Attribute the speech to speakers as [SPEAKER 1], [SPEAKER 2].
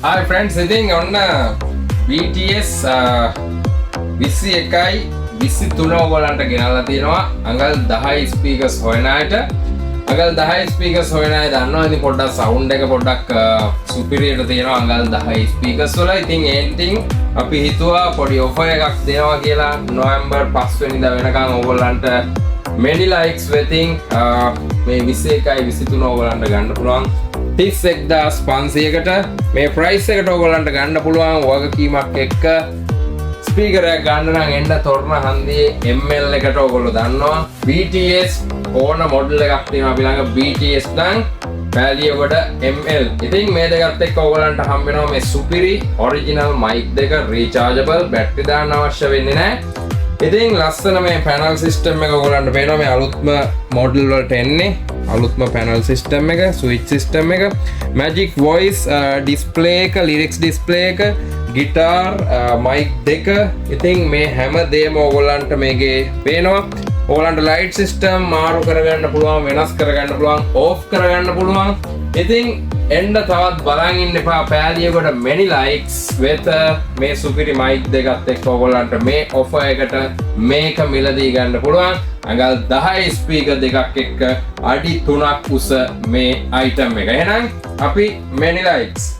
[SPEAKER 1] Hi friends, ඉතින් ඔන්න BTS 21යි 23 ඔයගලන්ට ගෙනල්ලා තියෙනවා. අඟල් 10 ස්පීකර්ස් හොයන අයට. අඟල් 10 ස්පීකර්ස් හොයන අය දන්නවා ඉතින් පොඩ්ඩක් සවුන්ඩ් එක පොඩ්ඩක් සුපිරියට තියෙනවා අඟල් 10 ස්පීකර්ස් වල. ඉතින් ඒන්ටින් අපි හිතුවා පොඩි ඔෆර් එකක් දෙනවා කියලා නොවැම්බර් 5 වෙනිදා වෙනකන් ඔයගලන්ට many likes වෙතින් මේ 21යි 23 ඔයගලන්ට ගන්න පුළුවන් 31500කට මේ ප්‍රයිස් එකට ඔයගලන්ට ගන්න පුළුවන් වගකීමක් එක්ක ස්පීකර් එක ගන්න නම් එන්න තොරණ හන්දියේ ML එකට ඔයගොල්ලෝ දන්නවා BTS ඕන මොඩල් එකක් තියෙනවා අපි ළඟ BTS නම් පැලියකොට ML. ඉතින් මේ දෙකත් එක්ක ඔයගලන්ට හම්බ වෙනවා මේ සුපිරි ඔරිජිනල් මයික් දෙක රීචාර්ජබල් බැටරි දාන්න අවශ්‍ය වෙන්නේ නැහැ. ඉතින් ලස්සන මේ පැනල් සිස්ටම් එක ඔයගලන්ට පේනවා මේ අලුත්ම මොඩල් වලට එන්නේ අලුත්ම පැනල් සිස්ටම් එක ස්විච් සිස්ටම් එක මැජික් වොයිස් ඩිස්ප්ලේ එක ලිරික්ස් ඩිස්ප්ලේ එක ගිටාර් මයික් දෙක ඉතින් මේ හැම දෙයක්ම ඔයගලන්ට මේකේ පේනවා ඔයගලන්ට ලයිට් සිස්ටම් මාරු කරගන්න පුළුවන් වෙනස් කරගන්න පුළුවන් ඕෆ් කරගන්න පුළුවන් ඉතින් එන්න තවත් බලන් ඉන්න එපා පෑලියකට many likes with මේ සුපිරි මයික් දෙකත් එක්ක ඔයගලන්ට මේ ඔෆර් එකට මේක මිලදී ගන්න පුළුවන් අඟල් 10 ස්පීකර් දෙකක් එක්ක අඩි 3ක් උස මේ අයිටම් එක. එහෙනම් අපි many likes